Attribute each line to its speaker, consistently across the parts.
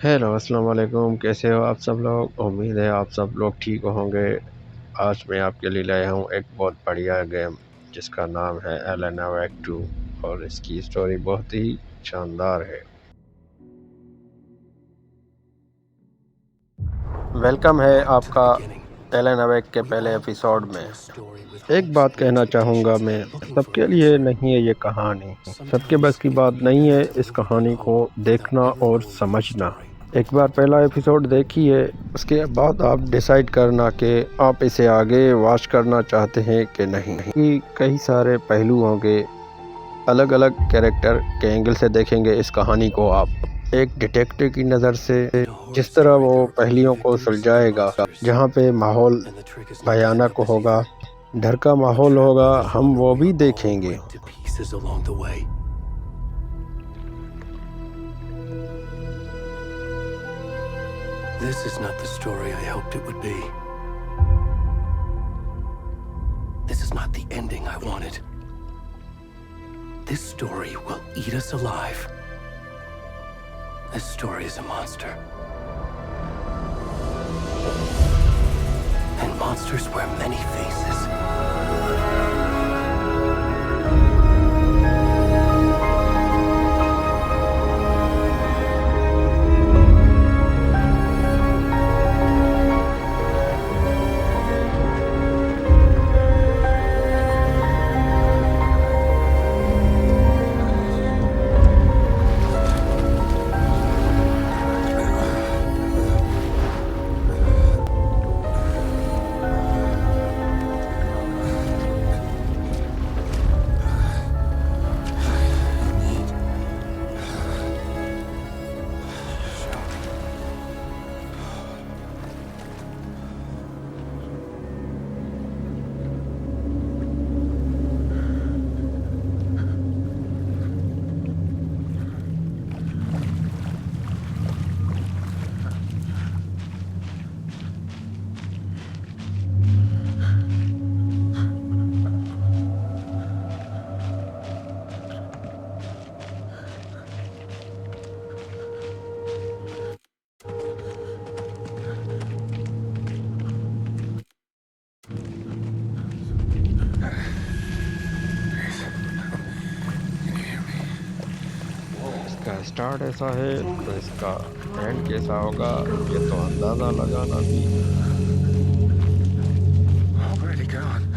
Speaker 1: Hello अस्सलाम वालेकुम। कैसे हो आप सब लोग? उम्मीद है आप सब लोग ठीक होंगे। आज मैं आपके लिए लाया हूँ एक बहुत बढ़िया गेम जिसका नाम है एलन वेक 2 और इसकी स्टोरी बहुत ही शानदार है। वेलकम है आपका एलन अवेक के पहले एपिसोड में। एक बात कहना चाहूँगा मैं, सबके लिए नहीं है ये कहानी, सबके बस की बात नहीं है इस कहानी को देखना और समझना। एक बार पहला एपिसोड देखिए, उसके बाद आप डिसाइड करना कि आप इसे आगे वॉच करना चाहते हैं कि नहीं। कि कई सारे पहलू होंगे, अलग अलग कैरेक्टर के एंगल से देखेंगे इस कहानी को आप। एक डिटेक्टिव की नज़र से जिस तरह वो पहेलियों को सुलझाएगा, जहाँ पे माहौल भयानक होगा, डर का माहौल होगा, हम वो भी देखेंगे।
Speaker 2: This is not the story I hoped it would be. This is not the ending I wanted. This story will eat us alive. This story is a monster. And monsters wear many faces.
Speaker 1: इसका start ऐसा है तो इसका and कैसा होगा ये तो अंदाज़ा लगाना भी।
Speaker 2: Already gone.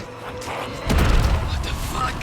Speaker 2: What the fuck?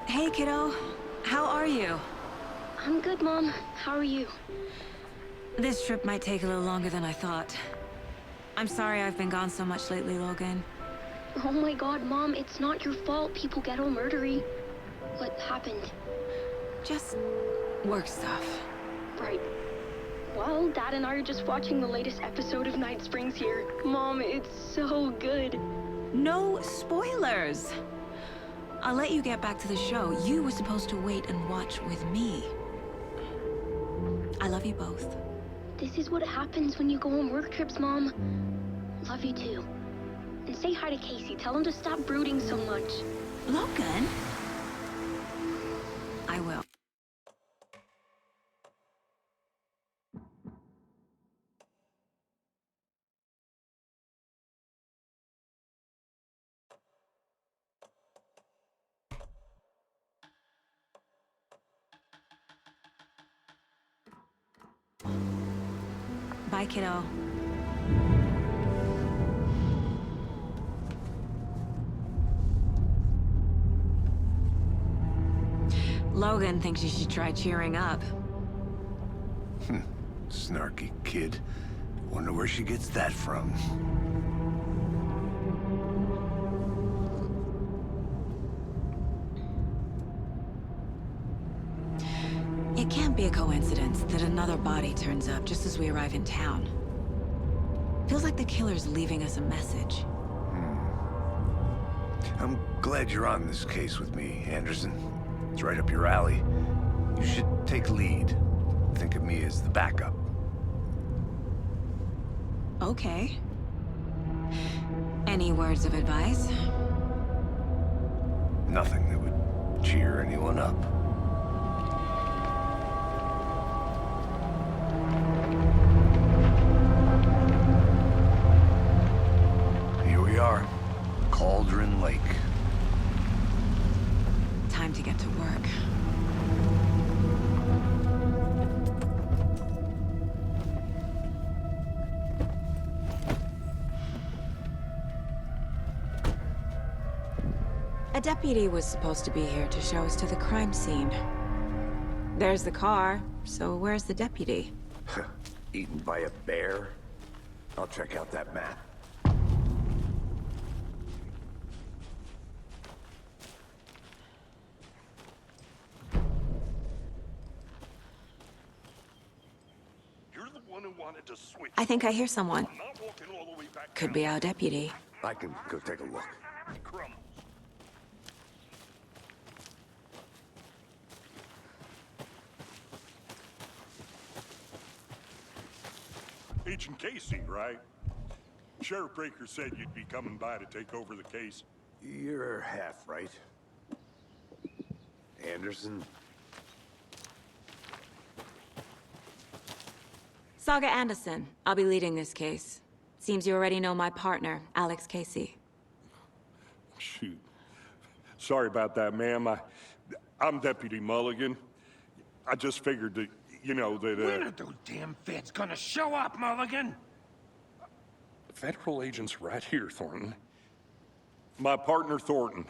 Speaker 3: Hey, kiddo. How are you?
Speaker 4: I'm good, Mom. How are you?
Speaker 3: This trip might take a little longer than I thought. I'm sorry I've been gone so much lately, Logan.
Speaker 4: Oh my god, Mom, it's not your fault people get all murdery. What happened?
Speaker 3: Just work stuff.
Speaker 4: Right. Well, Dad and I are just watching the latest episode of Night Springs here. Mom, it's so good.
Speaker 3: No spoilers! I'll let you get back to the show. You were supposed to wait and watch with me. I love you both.
Speaker 4: This is what happens when you go on work trips, Mom. Love you too. And say hi to Casey. Tell him to stop brooding so much.
Speaker 3: Logan? I will. Bye, kiddo. Logan thinks you should try cheering up.
Speaker 5: Snarky kid. Wonder where she gets that from.
Speaker 3: It can't be a coincidence that another body turns up just as we arrive in town. Feels like the killer's leaving us a message.
Speaker 5: I'm glad you're on this case with me, Anderson. It's right up your alley. You should take lead. Think of me as the backup.
Speaker 3: Okay. Any words of advice?
Speaker 5: Nothing that would cheer anyone up. Here we are. Cauldron Lake.
Speaker 3: Time to get to work. A deputy was supposed to be here to show us to the crime scene. There's the car, so where's the deputy?
Speaker 5: Eaten by a bear? I'll check out that map.
Speaker 6: You're the one who wanted to switch.
Speaker 3: I think I hear someone.
Speaker 6: I'm not walking all the way back
Speaker 3: Could
Speaker 6: down
Speaker 3: be our deputy.
Speaker 5: I can go take a look.
Speaker 6: the crumbles. Agent Casey, right? Sheriff Breaker said you'd be coming by to take over the case.
Speaker 5: You're half right. Anderson?
Speaker 3: Saga Anderson. I'll be leading this case. Seems you already know my partner, Alex Casey.
Speaker 6: Shoot. Sorry about that, ma'am. I'm Deputy Mulligan. I just figured that, you know, that,
Speaker 7: When are those damn feds gonna show up, Mulligan?
Speaker 6: Federal agent's right here, Thornton. My partner, Thornton,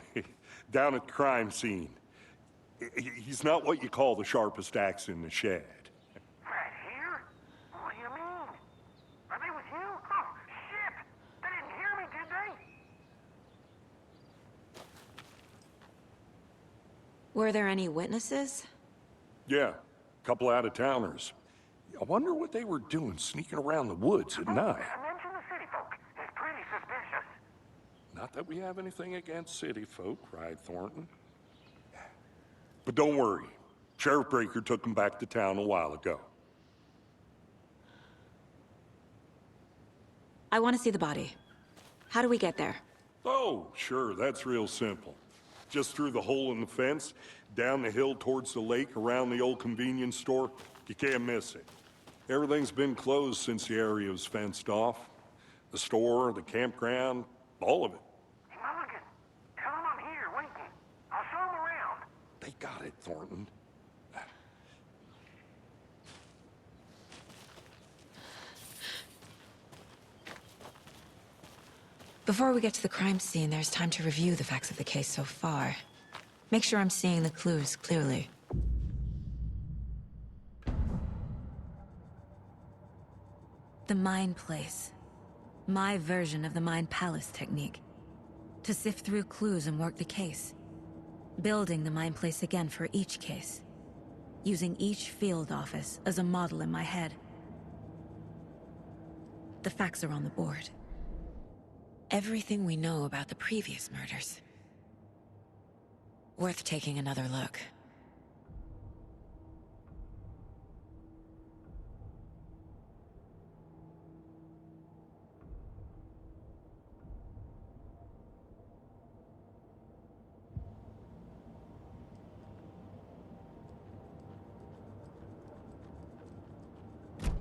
Speaker 6: down at the crime scene. He's not what you call the sharpest axe in the shed.
Speaker 7: Right here? What do you mean? Are they with you? Oh, shit! They didn't hear me, did they?
Speaker 3: Were there any witnesses?
Speaker 6: Yeah, a couple out-of-towners. I wonder what they were doing sneaking around the woods at night.
Speaker 7: Mention the city folk. It's pretty suspicious.
Speaker 6: Not that we have anything against city folk, cried Thornton. But don't worry. Sheriff Breaker took them back to town a while ago.
Speaker 3: I want to see the body. How do we get there?
Speaker 6: Oh, sure, that's real simple. Just through the hole in the fence, down the hill towards the lake, around the old convenience store. You can't miss it. Everything's been closed since the area was fenced off. The store, the campground, all of it.
Speaker 7: Hey, Mulligan, tell him I'm here waiting. I'll show him around.
Speaker 6: They got it, Thornton.
Speaker 3: Before we get to the crime scene, there's time to review the facts of the case so far. Make sure I'm seeing the clues clearly. The Mind Place. My version of the Mind Palace technique. To sift through clues and work the case. Building the Mind Place again for each case. Using each field office as a model in my head. The facts are on the board. Everything we know about the previous murders. Worth taking another look.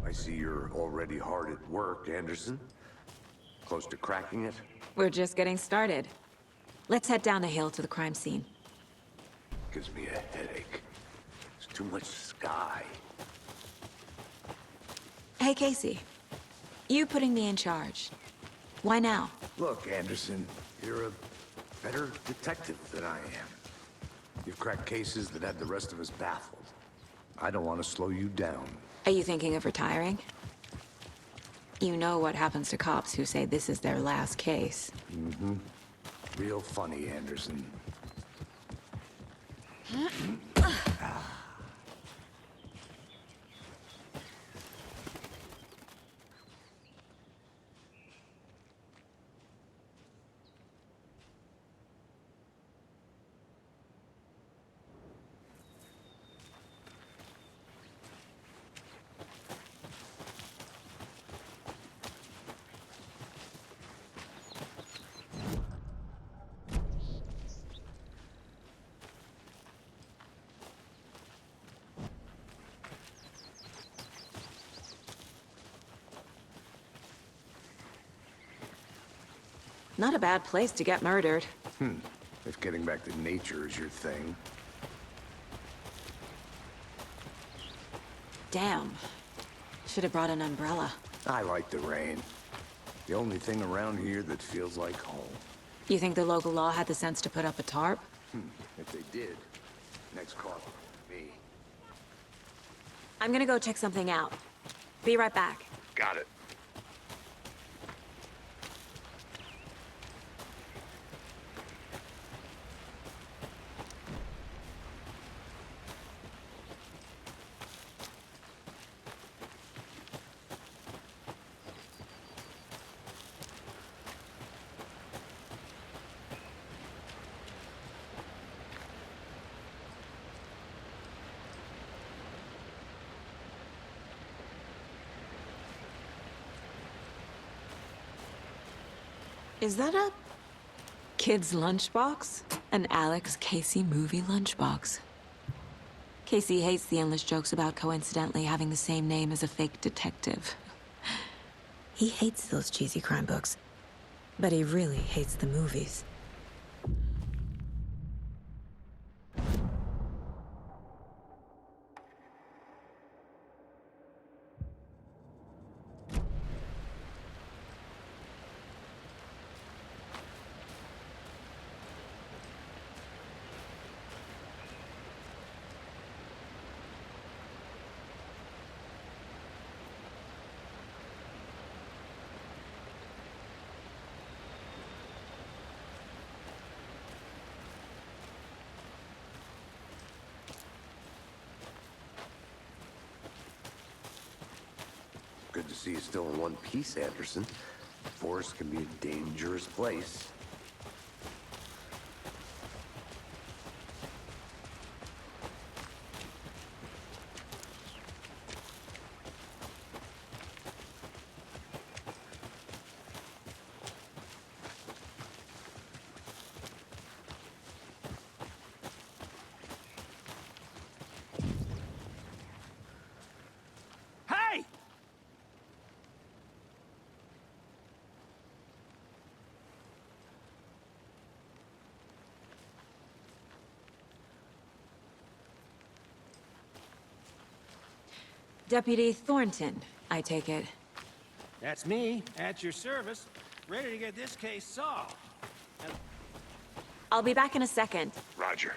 Speaker 5: I see you're already hard at work, Anderson. Close to cracking it?
Speaker 3: We're just getting started. Let's head down the hill to the crime scene.
Speaker 5: Gives me a headache. There's too much sky.
Speaker 3: Hey, Casey. You putting me in charge. Why now?
Speaker 5: Look, Anderson, you're a better detective than I am. You've cracked cases that had the rest of us baffled. I don't want to slow you down.
Speaker 3: Are you thinking of retiring? You know what happens to cops who say this is their last case.
Speaker 5: Mm-hmm. Real funny, Anderson.
Speaker 3: Not a bad place to get murdered.
Speaker 5: If getting back to nature is your thing.
Speaker 3: Damn. Should have brought an umbrella.
Speaker 5: I like the rain. The only thing around here that feels like home.
Speaker 3: You think the local law had the sense to put up a tarp?
Speaker 5: If they did, next call, me.
Speaker 3: I'm gonna go check something out. Be right back.
Speaker 5: Got it.
Speaker 3: Is that a kid's lunchbox? An Alex Casey movie lunchbox. Casey hates the endless jokes about coincidentally having the same name as a fake detective. He hates those cheesy crime books, but he really hates the movies.
Speaker 5: Good to see you still in one piece, Anderson. The forest can be a dangerous place.
Speaker 7: Hey!
Speaker 3: Deputy Thornton, I take it.
Speaker 8: That's me, at your service, ready to get this case solved.
Speaker 3: I'll be back in a second.
Speaker 6: Roger.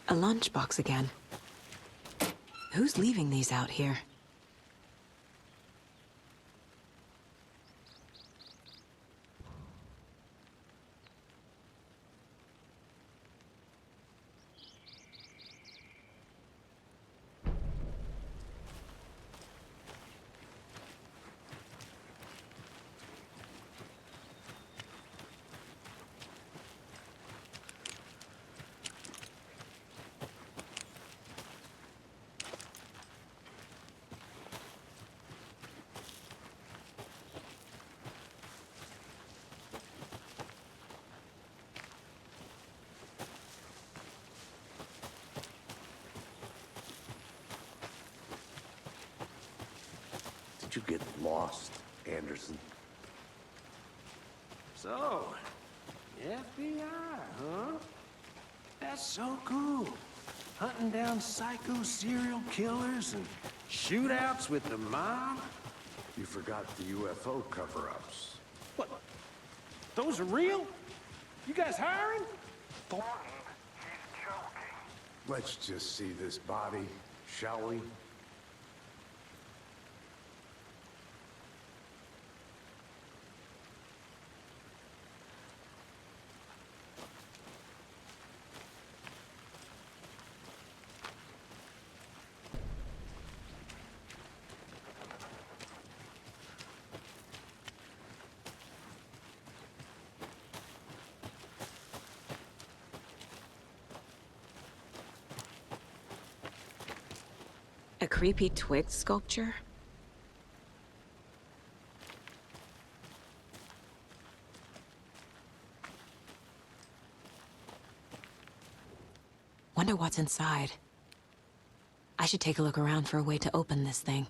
Speaker 3: A lunchbox again. Who's leaving these out here?
Speaker 5: Did you get lost, Anderson?
Speaker 8: So, FBI, huh? That's so cool. Hunting down psycho serial killers and shootouts with the mob.
Speaker 5: You forgot the UFO cover-ups.
Speaker 8: What? Those are real? You guys hiring?
Speaker 7: Thornton, he's joking.
Speaker 5: Let's just see this body, shall we?
Speaker 3: A creepy twig sculpture? Wonder what's inside. I should take a look around for a way to open this thing.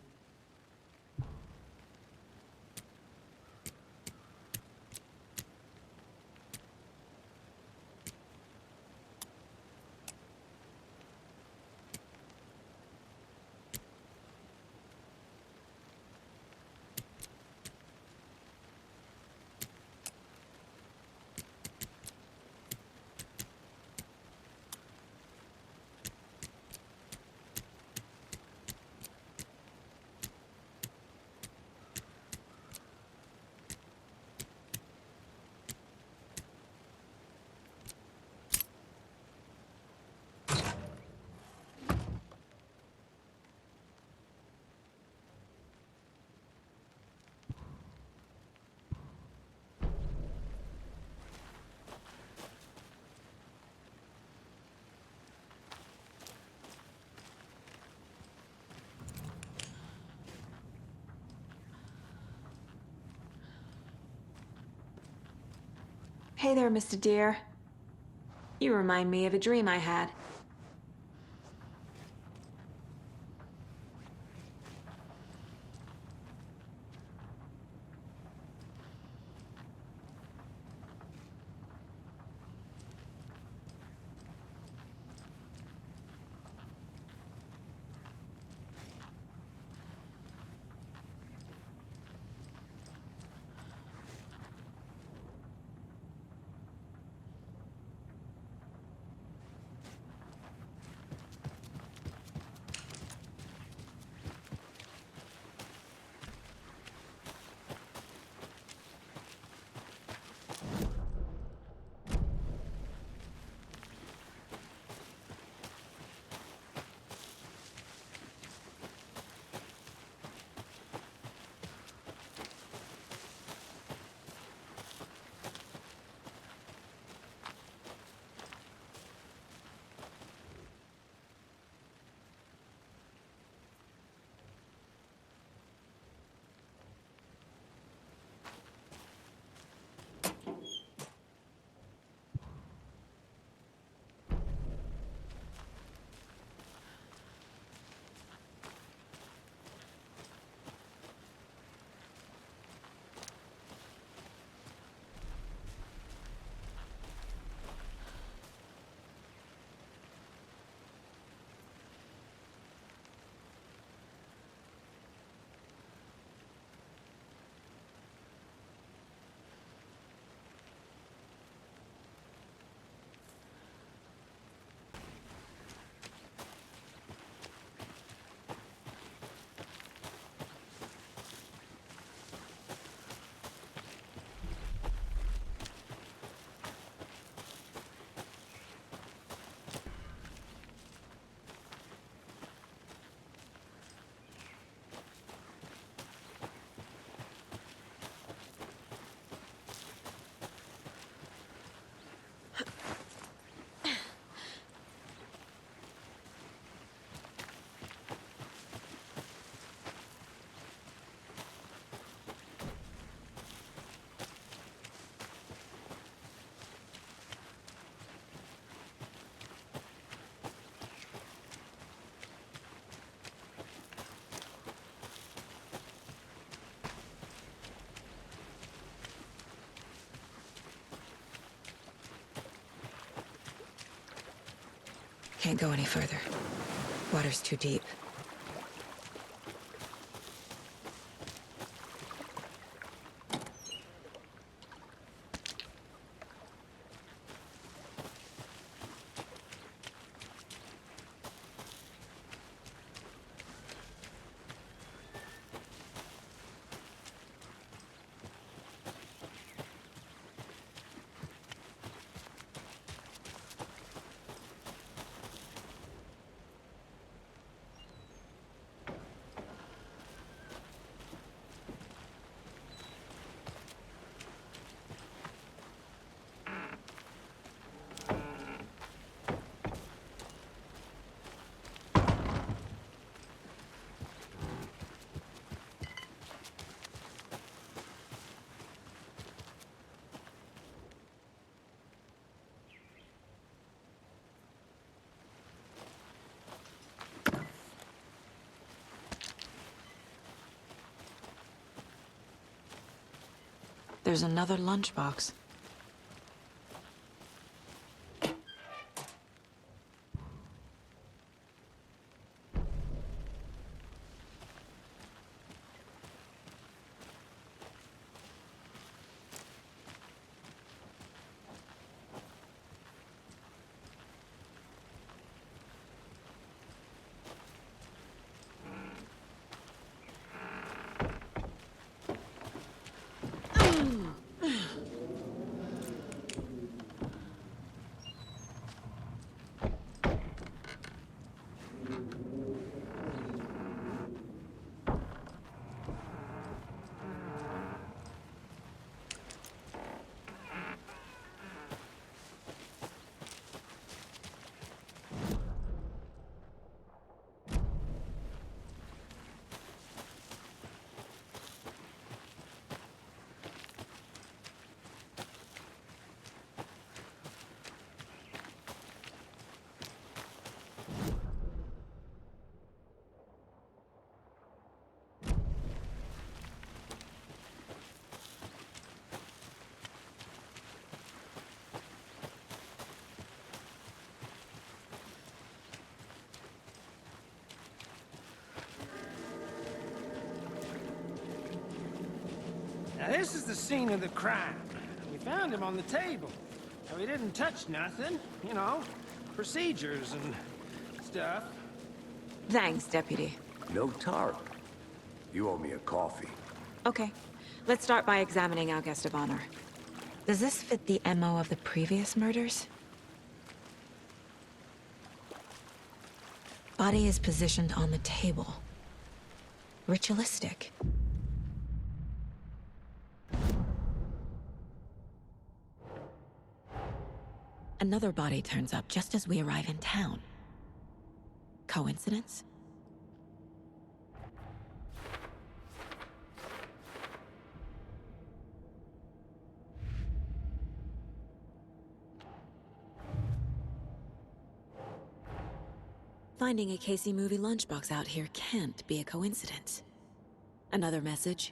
Speaker 3: Hey there, Mr. Deer. You remind me of a dream I had. can't go any further. Water's too deep. There's another lunchbox.
Speaker 8: Now, this is the scene of the crime. We found him on the table. And we didn't touch nothing, you know, procedures and stuff.
Speaker 3: Thanks, Deputy.
Speaker 5: No tarp. You owe me a coffee.
Speaker 3: Okay, let's start by examining our guest of honor. Does this fit the MO of the previous murders? Body is positioned on the table. Ritualistic. Another body turns up just as we arrive in town. Coincidence? Finding a Casey movie lunchbox out here can't be a coincidence. Another message?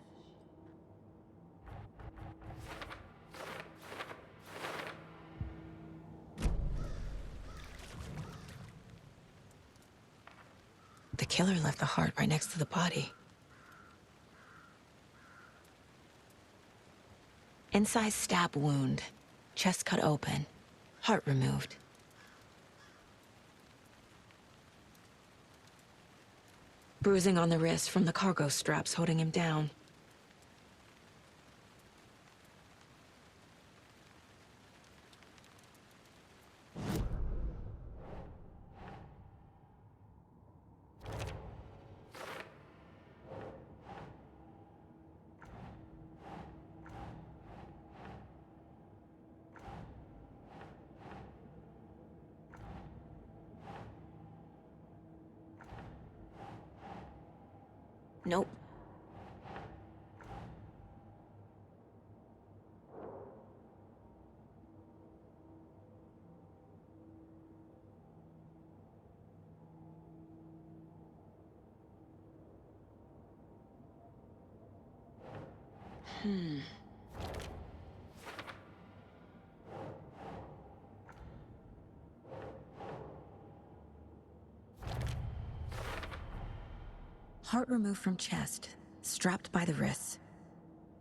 Speaker 3: The killer left the heart right next to the body. Incised stab wound. Chest cut open. Heart removed. Bruising on the wrist from the cargo straps holding him down. Nope. Heart removed from chest, strapped by the wrists.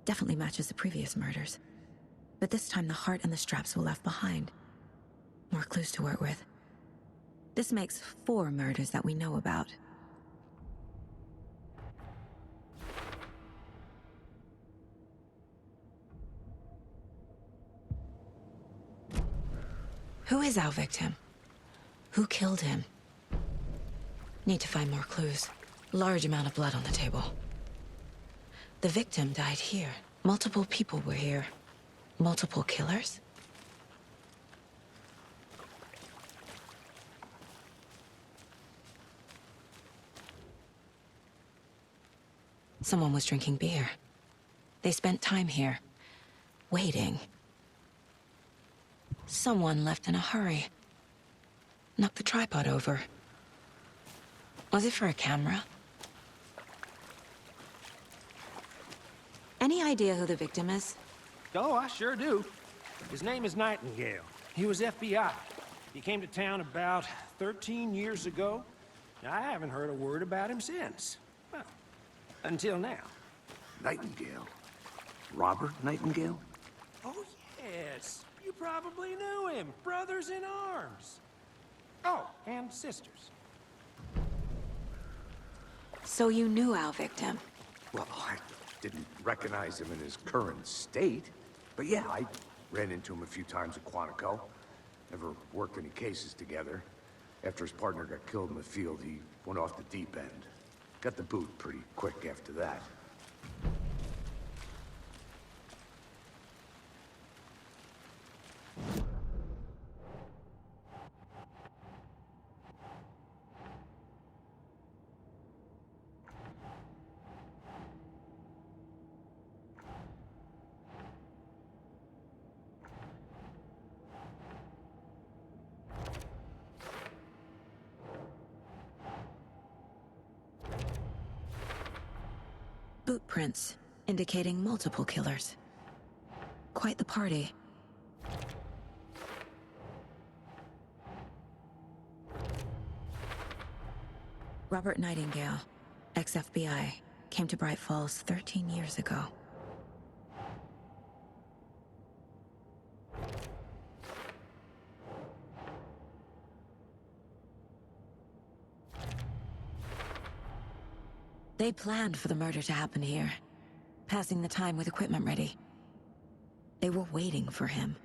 Speaker 3: Definitely matches the previous murders. But this time the heart and the straps were left behind. More clues to work with. This makes 4 murders that we know about. Who is our victim? Who killed him? Need to find more clues. Large amount of blood on the table. The victim died here. Multiple people were here. Multiple killers? Someone was drinking beer. They spent time here, waiting. Someone left in a hurry. Knocked the tripod over. Was it for a camera? Any idea who the victim is?
Speaker 8: Oh, I sure do. His name is Nightingale. He was FBI. He came to town about 13 years ago. I haven't heard a word about him since. Well, until now.
Speaker 5: Nightingale? Robert Nightingale?
Speaker 8: Oh, yes. You probably knew him. Brothers in arms. Oh, and sisters.
Speaker 3: So you knew our victim?
Speaker 5: Well, I didn't recognize him in his current state. But yeah, I ran into him a few times at Quantico. Never worked any cases together. After his partner got killed in the field, he went off the deep end. Got the boot pretty quick after that.
Speaker 3: Boot prints, indicating multiple killers. Quite the party. Robert Nightingale, ex-FBI, came to Bright Falls 13 years ago. They planned for the murder to happen here, passing the time with equipment ready. They were waiting for him.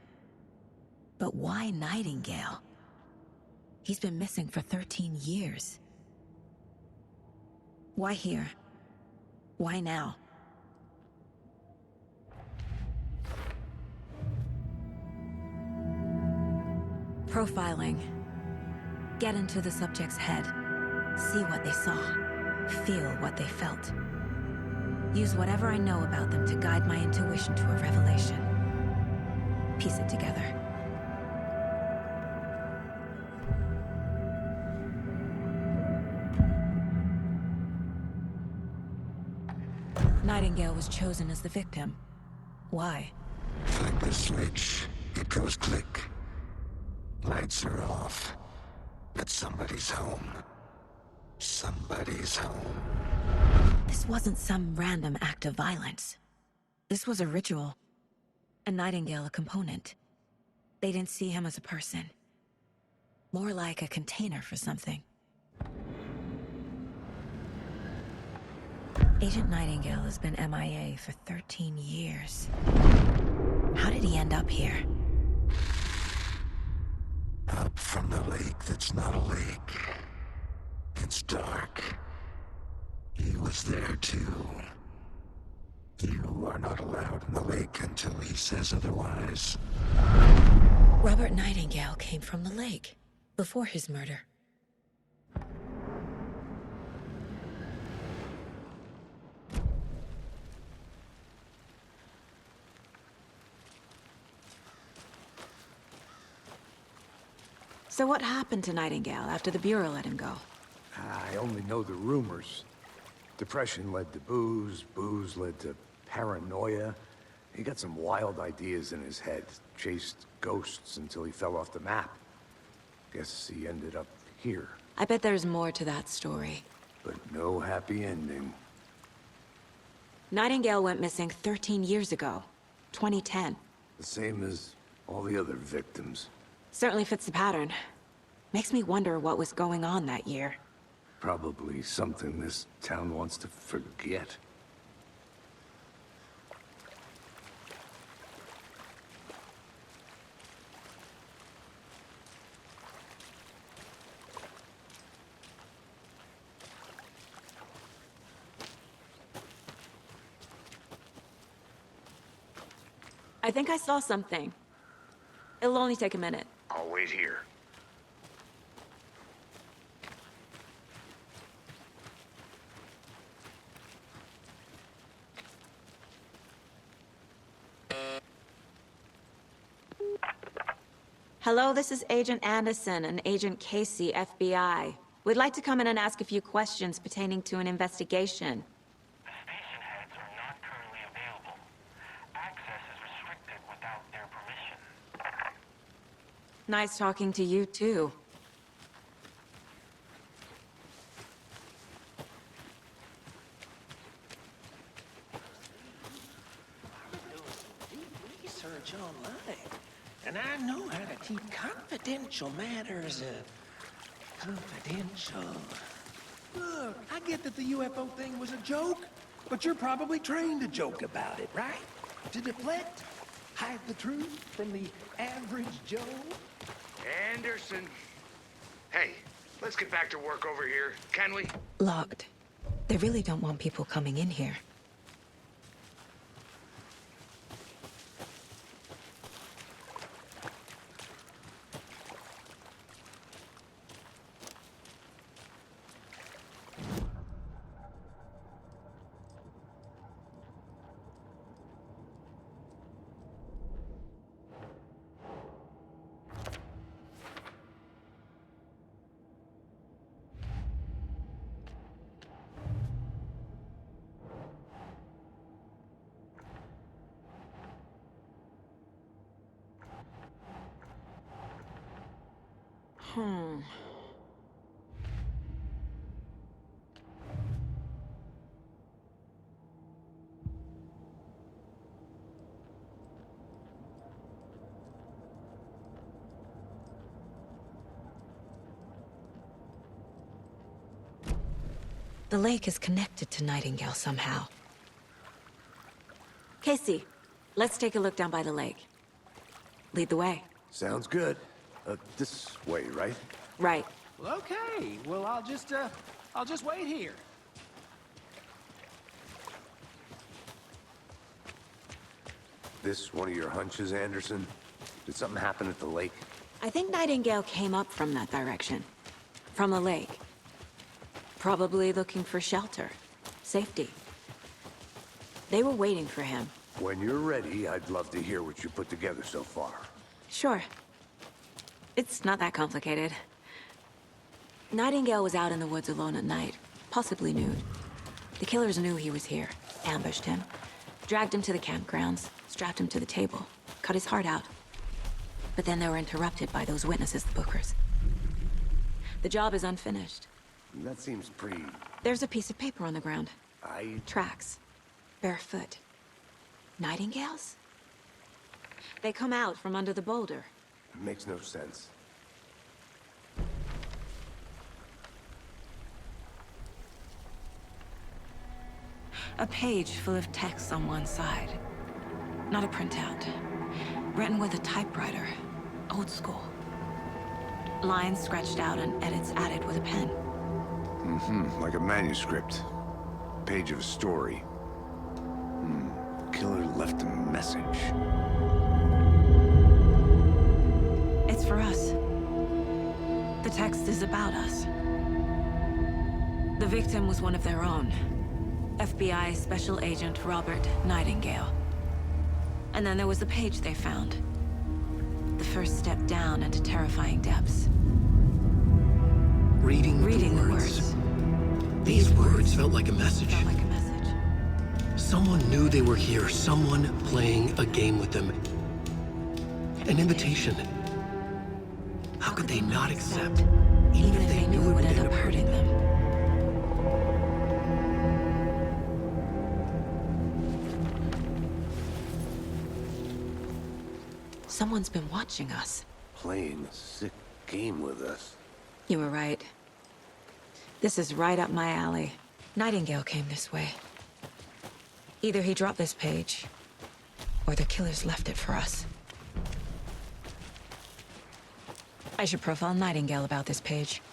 Speaker 3: But why Nightingale? He's been missing for 13 years. Why here? Why now? Profiling. Get into the subject's head. See what they saw. Feel what they felt. Use whatever I know about them to guide my intuition to a revelation. Piece it together. Nightingale was chosen as the victim. Why?
Speaker 9: Flick the switch, it goes click. Lights are off. But somebody's home. Somebody's home.
Speaker 3: This wasn't some random act of violence. This was a ritual. And Nightingale a component. They didn't see him as a person. More like a container for something. Agent Nightingale has been MIA for 13 years. How did he end up here?
Speaker 9: Up from the lake that's not a lake. It's dark. He was there too. You are not allowed in the lake until he says otherwise.
Speaker 3: Robert Nightingale came from the lake, before his murder. So what happened to Nightingale after the Bureau let him go?
Speaker 5: I only know the rumors. Depression led to booze, booze led to paranoia. He got some wild ideas in his head, chased ghosts until he fell off the map. Guess he ended up here.
Speaker 3: I bet there's more to that story.
Speaker 5: but no happy ending.
Speaker 3: Nightingale went missing 13 years ago, 2010.
Speaker 5: The same as all the other victims.
Speaker 3: Certainly fits the pattern. Makes me wonder what was going on that year.
Speaker 5: Probably something this town wants to forget.
Speaker 3: I think I saw something. It'll only take a minute.
Speaker 7: I'll wait here.
Speaker 3: Hello, this is Agent Anderson and Agent Casey, FBI. We'd like to come in and ask a few questions pertaining to an investigation.
Speaker 7: The station heads are not currently available. Access is restricted without their permission.
Speaker 3: Nice talking to you, too.
Speaker 8: Research online, and I know how to keep confidential matters confidential. Look, I get that the UFO thing was a joke, but you're probably trained to joke about it, right? To deflect, hide the truth from the average Joe.
Speaker 7: Anderson. Hey, let's get back to work over here, can we?
Speaker 3: Locked. They really don't want people coming in here. The lake is connected to Nightingale somehow. Casey, let's take a look down by the lake. Lead the way.
Speaker 5: Sounds good. This way, right?
Speaker 3: Right.
Speaker 8: Well, okay. Well, I'll just wait here.
Speaker 5: This one of your hunches, Anderson? Did something happen at the lake?
Speaker 3: I think Nightingale came up from that direction. From the lake. Probably looking for shelter. Safety. They were waiting for him.
Speaker 5: When you're ready, I'd love to hear what you put together so far.
Speaker 3: Sure. It's not that complicated. Nightingale was out in the woods alone at night, possibly nude. The killers knew he was here, ambushed him, dragged him to the campgrounds, strapped him to the table, cut his heart out. But then they were interrupted by those witnesses, the Bookers. The job is unfinished.
Speaker 5: That seems pretty...
Speaker 3: There's a piece of paper on the ground.
Speaker 5: I...
Speaker 3: Tracks. Barefoot. Nightingales? They come out from under the boulder.
Speaker 5: Makes no sense.
Speaker 3: A page full of text on one side. Not a printout. Written with a typewriter. Old school. Lines scratched out and edits added with a pen.
Speaker 5: Like a manuscript. Page of a story. Killer left a message.
Speaker 3: It's for us. The text is about us. The victim was one of their own. FBI Special Agent Robert Nightingale. And then there was the page they found. The first step down into terrifying depths.
Speaker 10: Reading the words. These words felt like a message.
Speaker 3: Felt like a message.
Speaker 10: Someone knew they were here, someone playing a game with them. An invitation. How could they not accept, even if they knew it would end up hurting them?
Speaker 3: Someone's been watching us.
Speaker 2: Playing a sick game with us.
Speaker 3: You were right. This is right up my alley. Nightingale came this way. Either he dropped this page, or the killers left it for us. I should profile Nightingale about this page.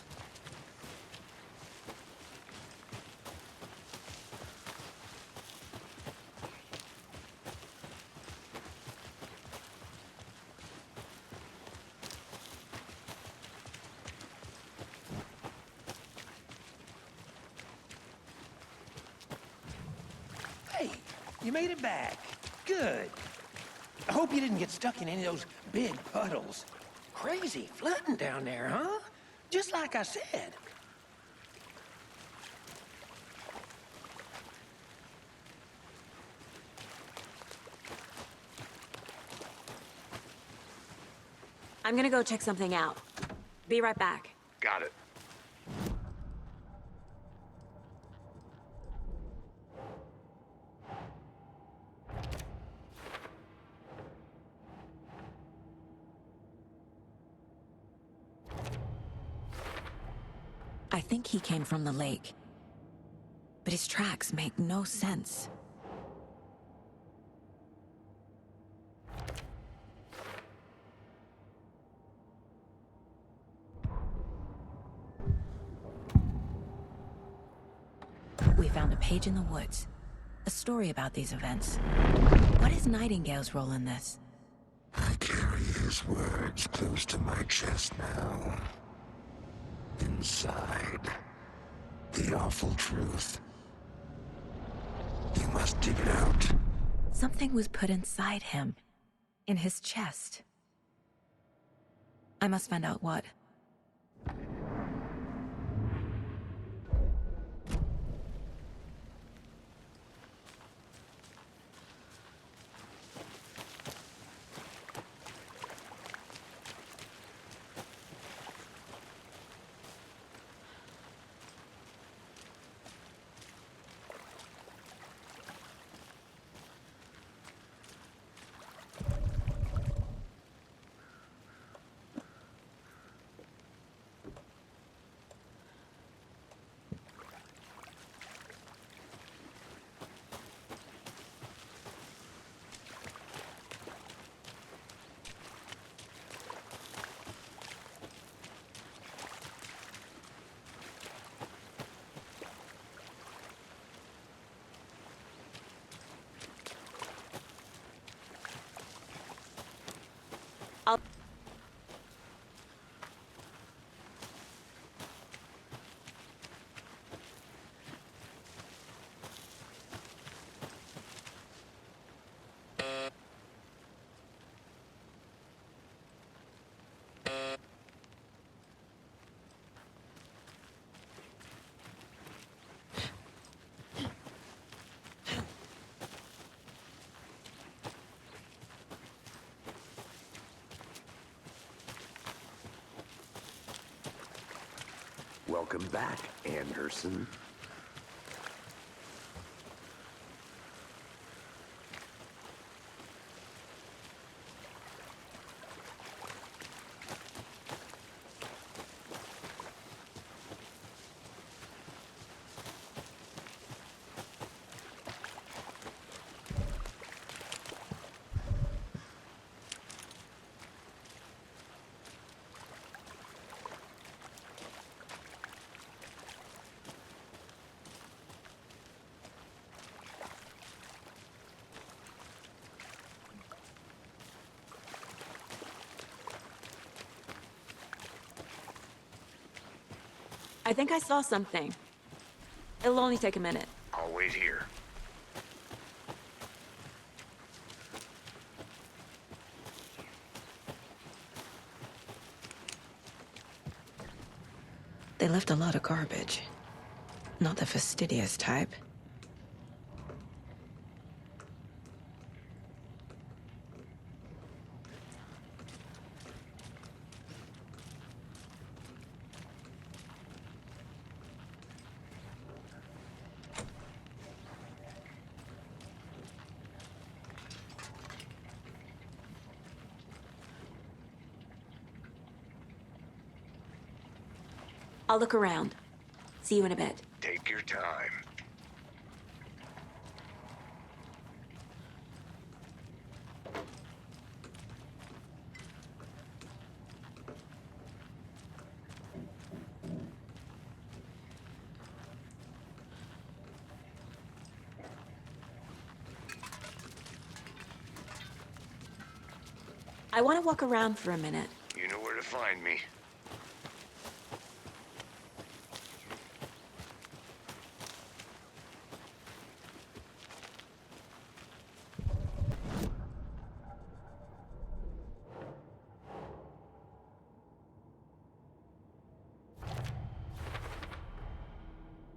Speaker 8: Hey, you made it back. Good. I hope you didn't get stuck in any of those big puddles. Crazy flooding down there, huh? Just like I said.
Speaker 3: I'm gonna go check something out. Be right back.
Speaker 5: Got it.
Speaker 3: I think he came from the lake. But his tracks make no sense. We found a page in the woods. A story about these events. What is Nightingale's role in this?
Speaker 9: I carry his words close to my chest now. Inside, the awful truth. You must dig it out.
Speaker 3: Something was put inside him. In his chest. I must find out what.
Speaker 2: Welcome back, Anderson.
Speaker 3: I think I saw something. It'll only take a minute.
Speaker 5: I'll wait here.
Speaker 3: They left a lot of garbage. Not the fastidious type. I'll look around. See you in a bit.
Speaker 9: Take your time.
Speaker 3: I want to walk around for a minute.
Speaker 9: You know where to find me.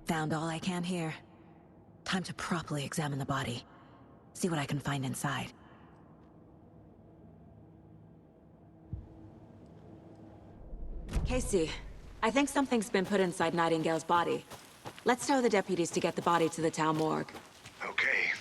Speaker 3: Found all I can here. Time to properly examine the body. See what I can find inside. Casey, I think something's been put inside Nightingale's body. Let's tell the deputies to get the body to the town morgue.
Speaker 9: Okay.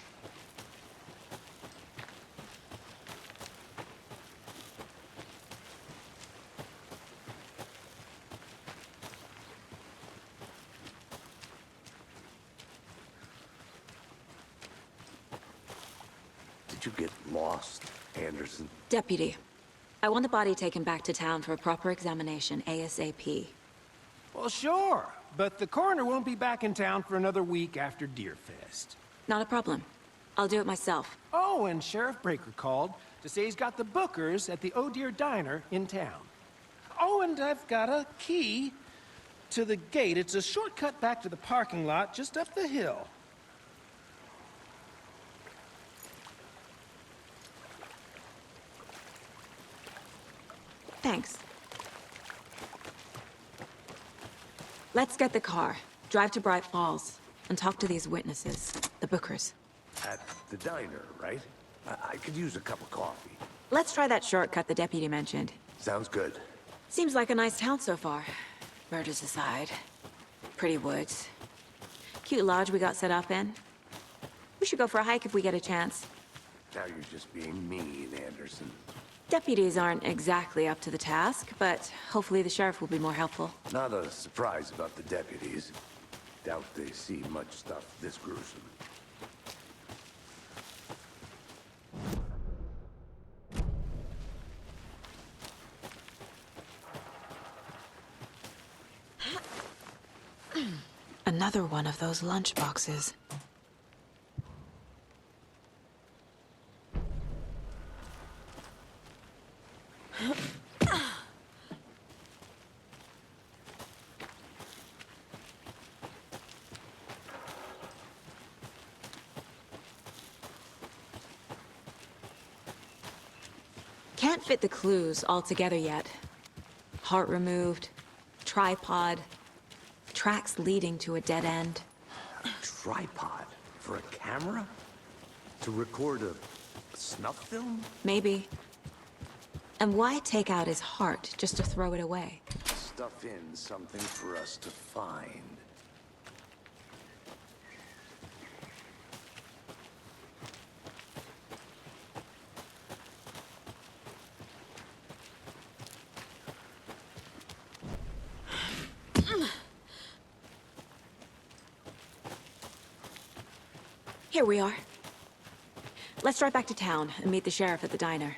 Speaker 5: Did you get lost, Anderson?
Speaker 3: Deputy, I want the body taken back to town for a proper examination, ASAP.
Speaker 8: Well, sure, but the coroner won't be back in town for another week after Deerfest.
Speaker 3: Not a problem. I'll do it myself.
Speaker 8: Oh, and Sheriff Breaker called to say he's got the bookers at the Oh Dear Diner in town. Oh, and I've got a key to the gate. It's a shortcut back to the parking lot just up the hill.
Speaker 3: Thanks. Let's get the car, drive to Bright Falls, and talk to these witnesses, the bookers.
Speaker 5: At the diner, right? I could use a cup of coffee.
Speaker 3: Let's try that shortcut the deputy mentioned.
Speaker 5: Sounds good.
Speaker 3: Seems like a nice town so far. Murders aside. Pretty woods. Cute lodge we got set up in. We should go for a hike if we get a chance.
Speaker 5: Now you're just being mean, Anderson.
Speaker 3: Deputies aren't exactly up to the task, but hopefully the sheriff will be more helpful.
Speaker 5: Not a surprise about the deputies. Doubt they see much stuff this gruesome.
Speaker 3: Another one of those lunch boxes. Can't fit the clues all together yet. Heart removed, tripod, tracks leading to a dead end.
Speaker 5: A tripod? For a camera? To record a snuff film?
Speaker 3: Maybe. And why take out his heart just to throw it away?
Speaker 5: Stuff in something for us to find.
Speaker 3: Here we are. Let's drive back to town and meet the sheriff at the diner.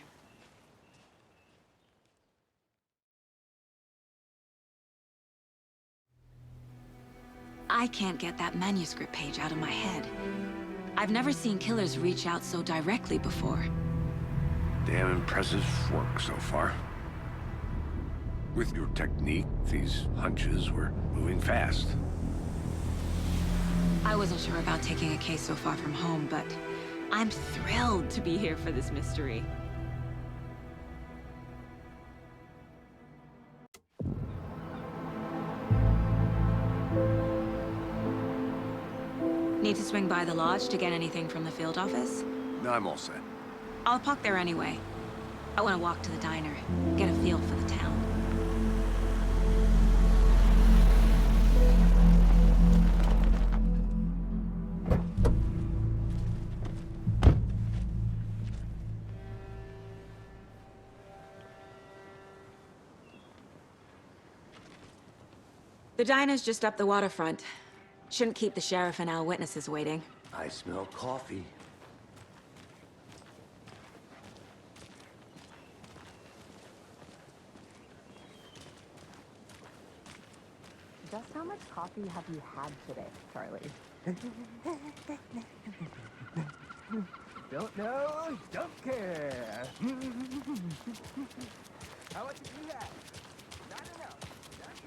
Speaker 3: I can't get that manuscript page out of my head. I've never seen killers reach out so directly before.
Speaker 5: Damn impressive work so far. With your technique, these hunches were moving fast.
Speaker 3: I wasn't sure about taking a case so far from home, but I'm thrilled to be here for this mystery. Need to swing by the lodge to get anything from the field office?
Speaker 5: No, I'm all set.
Speaker 3: I'll park there anyway. I want to walk to the diner, get a feel for the town. The diner's just up the waterfront. Shouldn't keep the sheriff and our witnesses waiting.
Speaker 5: I smell coffee.
Speaker 11: Just how much coffee have you had today, Charlie? Don't know, don't care. How much do you have? Not enough. That's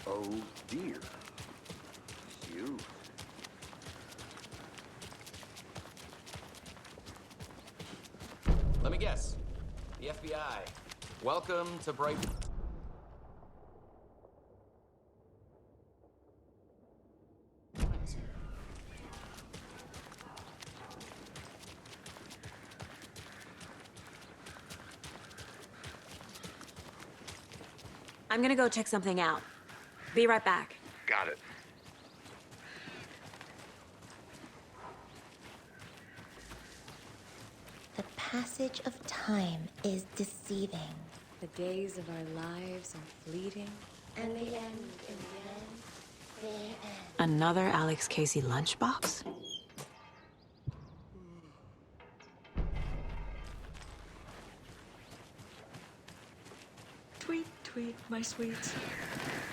Speaker 11: all.
Speaker 5: Oh dear. You.
Speaker 12: Let me guess. The FBI. Welcome to Bright...
Speaker 3: I'm gonna go check something out. Be right back.
Speaker 5: Got it.
Speaker 13: The passage of time is deceiving.
Speaker 3: The days of our lives are fleeting.
Speaker 13: And they end in the end.
Speaker 3: Another Alex Casey lunchbox?
Speaker 14: Tweet, tweet, my sweets.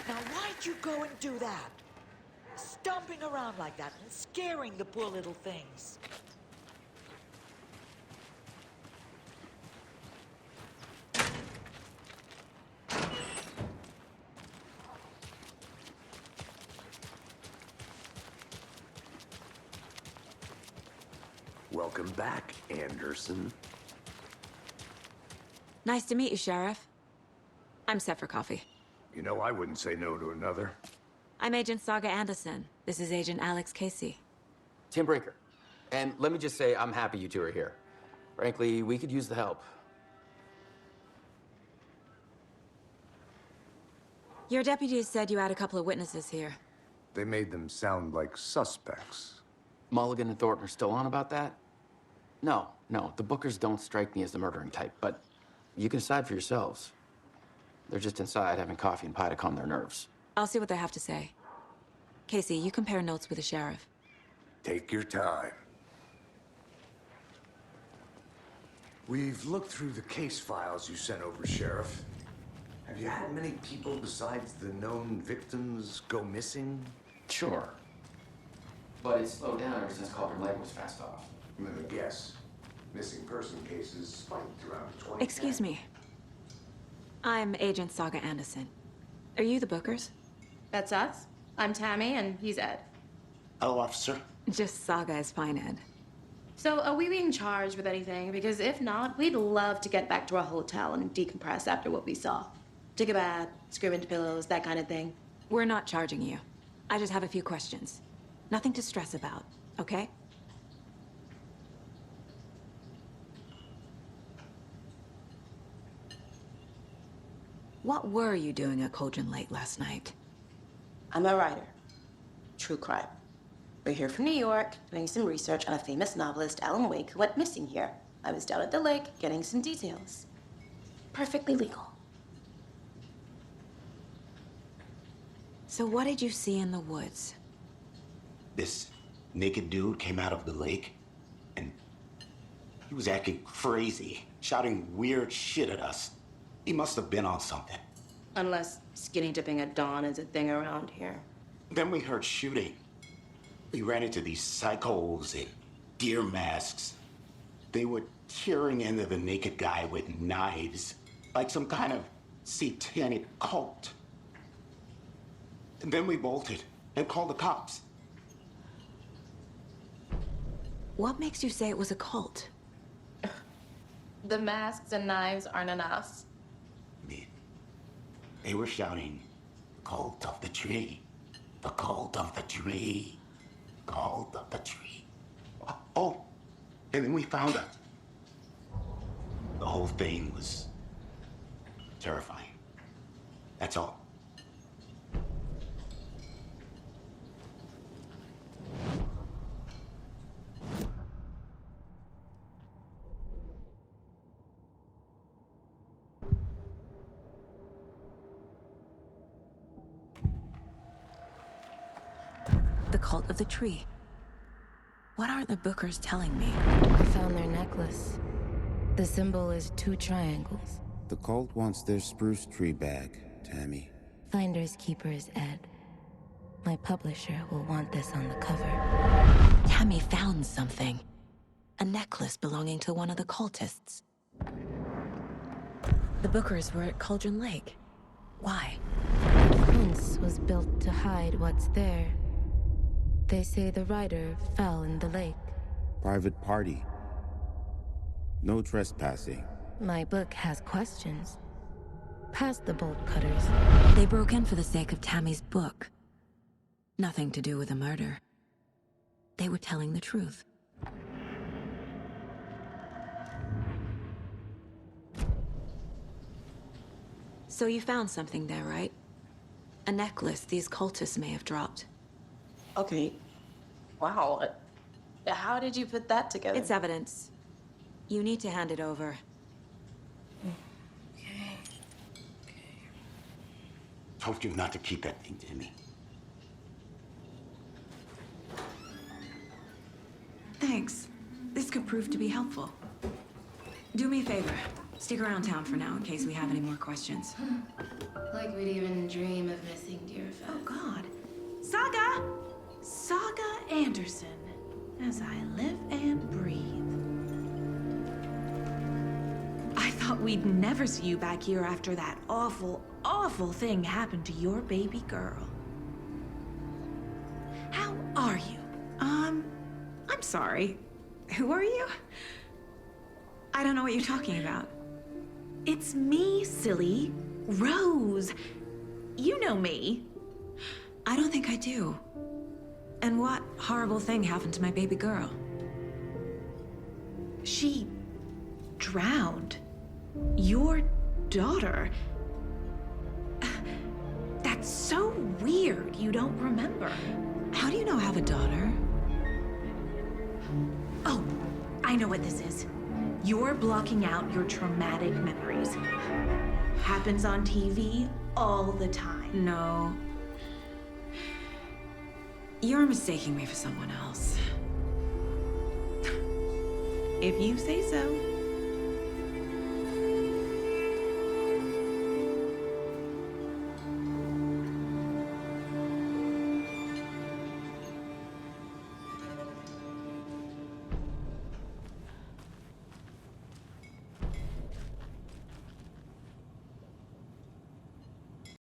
Speaker 14: Now why'd you go and do that? Stomping around like that and scaring the poor little things.
Speaker 5: Welcome back, Anderson.
Speaker 3: Nice to meet you, Sheriff. I'm set for coffee.
Speaker 5: You know, I wouldn't say no to another.
Speaker 3: I'm Agent Saga Anderson. This is Agent Alex Casey.
Speaker 12: Tim Breaker. And let me just say, I'm happy you two are here. Frankly, we could use the help.
Speaker 3: Your deputies said you had a couple of witnesses here.
Speaker 5: They made them sound like suspects.
Speaker 12: Mulligan and Thornton are still on about that? No, the Bookers don't strike me as the murdering type, but you can decide for yourselves. They're just inside having coffee and pie to calm their nerves.
Speaker 3: I'll see what they have to say. Casey, you compare notes with the sheriff.
Speaker 5: Take your time. We've looked through the case files you sent over, Sheriff. Have you had many people besides the known victims go missing?
Speaker 12: Sure. But it's slowed down ever since Calder Lake was fast off.
Speaker 5: Let me guess. Missing person cases spiked around 20.
Speaker 3: Excuse me. I'm Agent Saga Anderson. Are you the Bookers?
Speaker 15: That's us. I'm Tammy, and he's Ed.
Speaker 16: Hello, officer.
Speaker 3: Just Saga is fine, Ed.
Speaker 15: So, are we being charged with anything? Because if not, we'd love to get back to our hotel and decompress after what we saw. Take a bath, scream into pillows, that kind of thing.
Speaker 3: We're not charging you. I just have a few questions. Nothing to stress about, okay? What were you doing at Cauldron Lake last night?
Speaker 15: I'm a writer. True crime. We're here from New York, doing some research on a famous novelist, Alan Wake, who went missing here. I was down at the lake, getting some details. Perfectly legal.
Speaker 3: So what did you see in the woods?
Speaker 16: This naked dude came out of the lake, and he was acting crazy, shouting weird shit at us. He must have been on something.
Speaker 15: Unless skinny dipping at dawn is a thing around here.
Speaker 16: Then we heard shooting. We ran into these psychos in deer masks. They were tearing into the naked guy with knives, like some kind of satanic cult. And then we bolted and called the cops.
Speaker 3: What makes you say it was a cult?
Speaker 15: The masks and knives aren't enough.
Speaker 16: They were shouting, "Cult of the tree, the cult of the tree, cult of the tree." Oh, and then we found her. The whole thing was terrifying. That's all.
Speaker 3: The cult of the tree. What aren't the Bookers telling me?
Speaker 17: I found their necklace. The symbol is 2 triangles.
Speaker 18: The cult wants their spruce tree back, Tammy.
Speaker 17: Finders keepers, Ed. My publisher will want this on the cover.
Speaker 3: Tammy found something. A necklace belonging to one of the cultists. The Bookers were at Cauldron Lake. Why?
Speaker 17: The fence was built to hide what's there. They say the rider fell in the lake.
Speaker 18: Private party. No trespassing.
Speaker 17: My book has questions. Past the bolt cutters.
Speaker 3: They broke in for the sake of Tammy's book. Nothing to do with a murder. They were telling the truth. So you found something there, right? A necklace these cultists may have dropped.
Speaker 15: Okay. Wow. How did you put that together?
Speaker 3: It's evidence. You need to hand it over.
Speaker 16: Told you not to keep that thing, Timmy.
Speaker 3: Thanks. This could prove to be helpful. Do me a favor. Stick around town for now in case we have any more questions.
Speaker 17: Like we'd even dream of missing dear friends.
Speaker 19: Oh, God. Saga! Saga Anderson. As I live and breathe. I thought we'd never see you back here after that awful, awful thing happened to your baby girl. How are you? I'm sorry. Who are you? I don't know what you're talking about. It's me, silly. Rose. You know me.
Speaker 3: I don't think I do. And what horrible thing happened to my baby girl?
Speaker 19: She drowned. Your daughter. That's so weird you don't remember.
Speaker 3: How do you know I have a daughter?
Speaker 19: Oh, I know what this is. You're blocking out your traumatic memories. Happens on TV all the time.
Speaker 3: No. You're mistaking me for someone else.
Speaker 19: If you say so.